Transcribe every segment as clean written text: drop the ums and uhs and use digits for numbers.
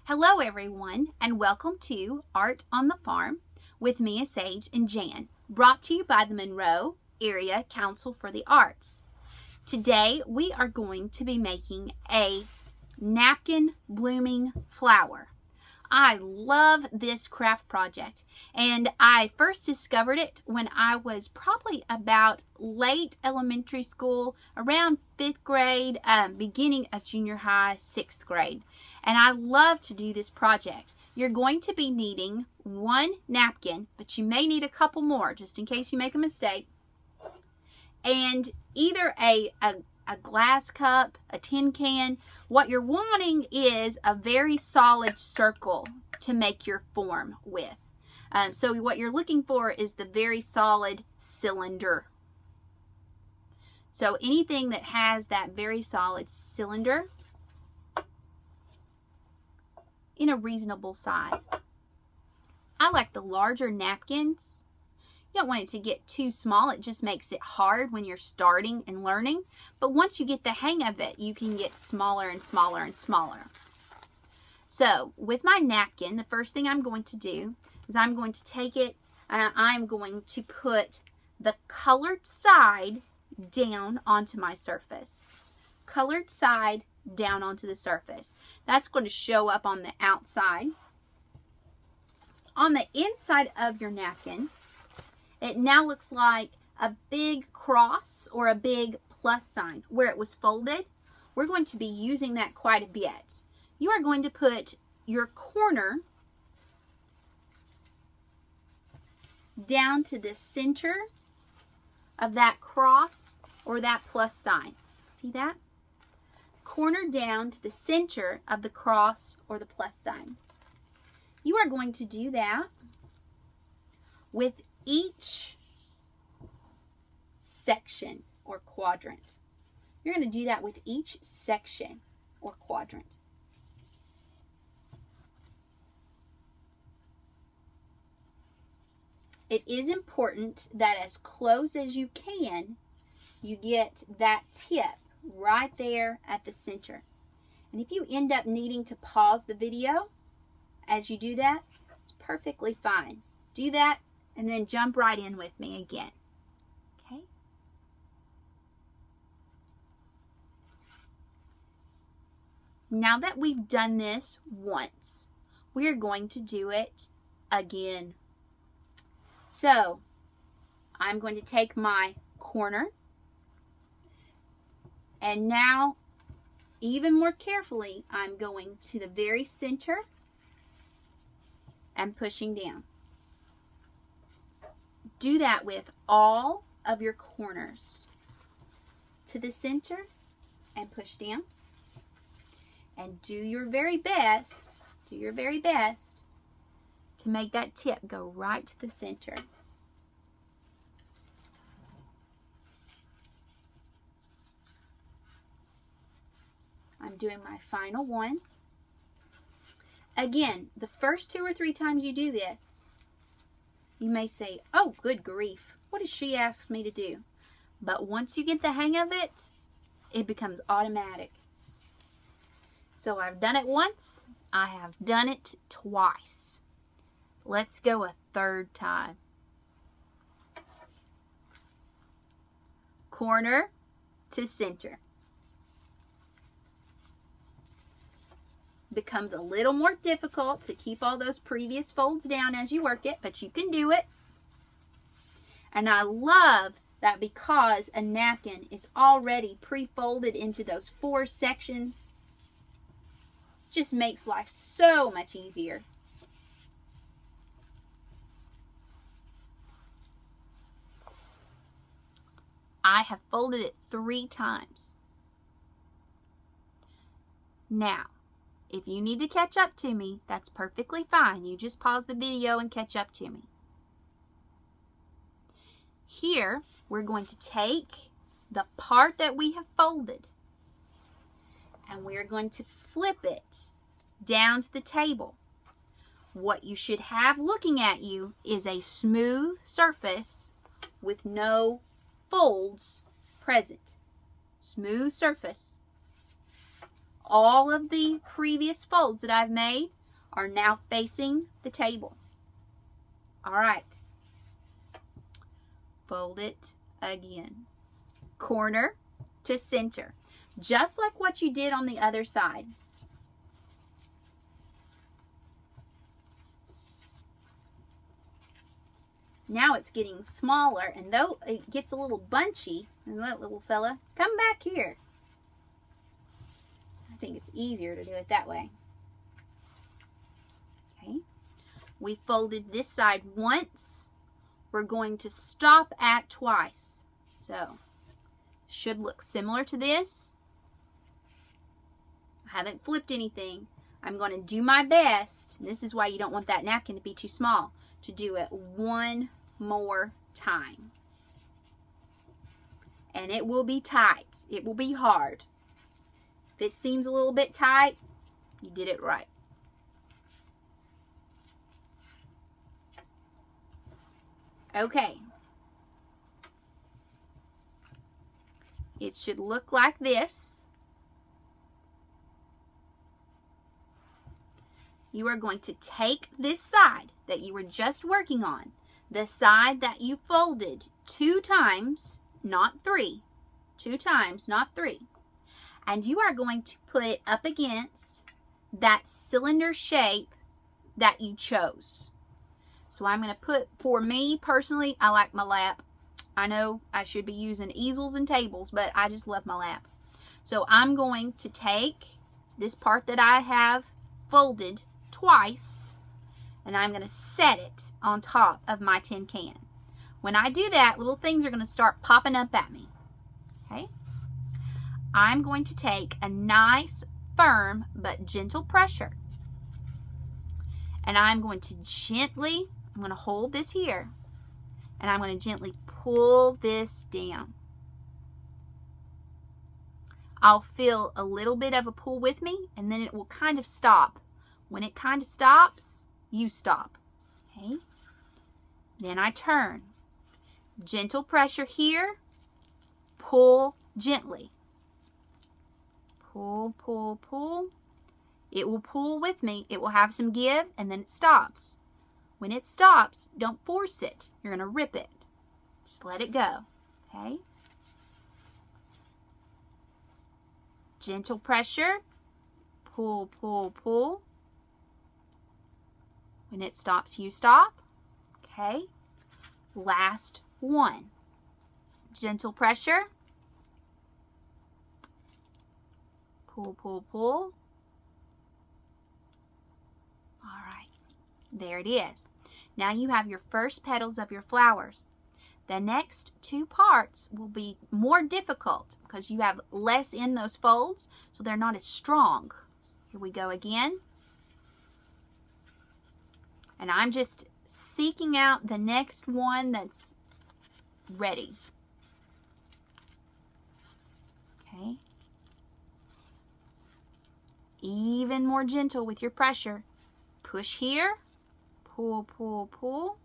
Hello everyone and welcome to Art on the Farm with Mia Sage and Jan, brought to you by the Monroe Area Council for the Arts. Today we are going to be making a napkin blooming flower. I love this craft project, and I first discovered it when I was probably about late elementary school, around 5th grade, beginning of junior high, 6th grade. And I love to do this project. You're going to be needing one napkin, but you may need a couple more just in case you make a mistake. And either a glass cup, a tin can. What you're wanting is a very solid circle to make your form with. So what you're looking for is the very solid cylinder. So anything that has that very solid cylinder in a reasonable size. I like the larger napkins. You don't want it to get too small. It just makes it hard when you're starting and learning. But once you get the hang of it, you can get smaller and smaller and smaller. So with my napkin, the first thing I'm going to do is I'm going to take it and I'm going to put the colored side down onto my surface. Colored side down onto the surface. That's going to show up on the outside. On the inside of your napkin, it now looks like a big cross or a big plus sign where it was folded. We're going to be using that quite a bit. You are going to put your corner down to the center of that cross or that plus sign. See that? Corner down to the center of the cross or the plus sign. You are going to do that with each section or quadrant. You're going to do that with each section or quadrant. It is important that as close as you can, you get that tip right there at the center. And if you end up needing to pause the video as you do that, it's perfectly fine. Do that and then jump right in with me again. Okay? Now that we've done this once, we're going to do it again. So, I'm going to take my corner and now, even more carefully, I'm going to the very center and pushing down. Do that with all of your corners. To the center and push down. And do your very best to make that tip go right to the center. I'm doing my final one. Again, the first 2 or 3 times you do this, you may say, oh, good grief, what did she ask me to do? But once you get the hang of it, it becomes automatic. So I've done it once, I have done it twice. Let's go a third time. Corner to center. Becomes a little more difficult to keep all those previous folds down as you work it, but you can do it. And I love that because a napkin is already pre-folded into those 4 sections, just makes life so much easier. I have folded it 3 times. Now, if you need to catch up to me, that's perfectly fine. You just pause the video and catch up to me. Here, we're going to take the part that we have folded and we're going to flip it down to the table. What you should have looking at you is a smooth surface with no folds present. Smooth surface. All of the previous folds that I've made are now facing the table. All right. Fold it again. Corner to center. Just like what you did on the other side. Now it's getting smaller, and though it gets a little bunchy, and that little fella, come back here. I think it's easier to do it that way. Okay. We folded this side once. We're going to stop at twice. So, should look similar to this. I haven't flipped anything. I'm going to do my best. This is why you don't want that napkin to be too small. To do it one more time. And it will be tight. It will be hard. If it seems a little bit tight, you did it right. Okay. It should look like this. You are going to take this side that you were just working on, the side that you folded 2 times, not 3, 2 times, not 3, and you are going to put it up against that cylinder shape that you chose. So I'm going to put, for me personally, I like my lap. I know I should be using easels and tables, but I just love my lap. So I'm going to take this part that I have folded twice, and I'm going to set it on top of my tin can. When I do that, little things are going to start popping up at me. Okay? I'm going to take a nice, firm, but gentle pressure, and I'm going to gently, I'm going to hold this here, and I'm going to gently pull this down. I'll feel a little bit of a pull with me, and then it will kind of stop. When it kind of stops, you stop. Okay? Then I turn. Gentle pressure here. Pull gently. Pull, pull, pull. It will pull with me. It will have some give, and then it stops. When it stops, don't force it. You're going to rip it. Just let it go. Okay? Gentle pressure. Pull, pull, pull. When it stops, you stop. Okay? Last one. Gentle pressure. Pull, pull, pull. All right. There it is. Now you have your first petals of your flowers. The next 2 parts will be more difficult because you have less in those folds, so they're not as strong. Here we go again. And I'm just seeking out the next one that's ready. Okay. Even more gentle with your pressure. Push here. Pull, pull, pull.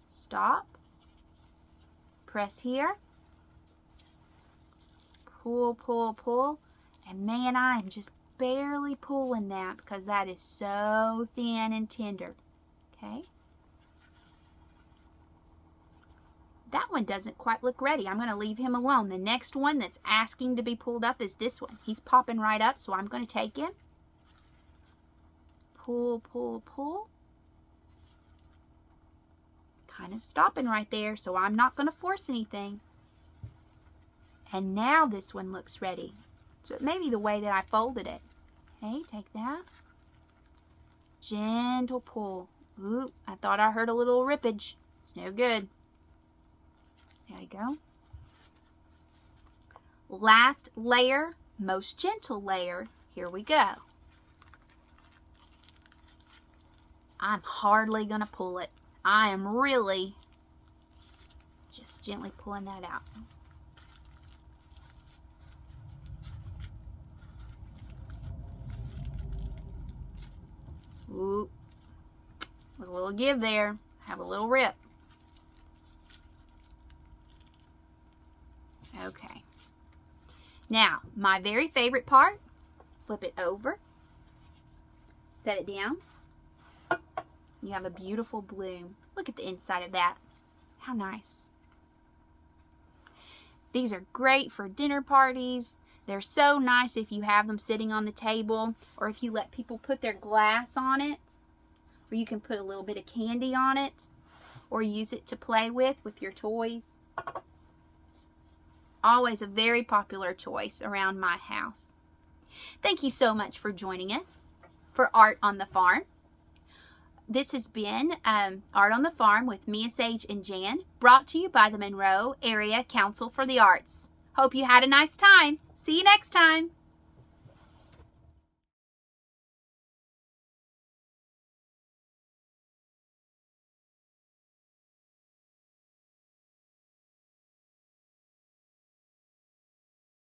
Stop. Press here. Pull, pull, pull. And man, I am just barely pulling that because that is so thin and tender. Okay? That one doesn't quite look ready. I'm going to leave him alone. The next one that's asking to be pulled up is this one. He's popping right up, so I'm going to take him. Pull, pull, pull. Kind of stopping right there, so I'm not going to force anything. And now this one looks ready. So it may be the way that I folded it. Okay, take that. Gentle pull. Ooh, I thought I heard a little rippage. It's no good. There you go. Last layer, most gentle layer. Here we go. I'm hardly going to pull it. I am really just gently pulling that out. Ooh, with a little give there. Have a little rip. Okay. Now, my very favorite part, flip it over. Set it down. You have a beautiful bloom. Look at the inside of that. How nice. These are great for dinner parties. They're so nice if you have them sitting on the table, or if you let people put their glass on it, or you can put a little bit of candy on it, or use it to play with your toys. Always a very popular choice around my house. Thank you so much for joining us for Art on the Farm. This has been Art on the Farm with Mia, Sage, and Jan, brought to you by the Monroe Area Council for the Arts. Hope you had a nice time. See you next time.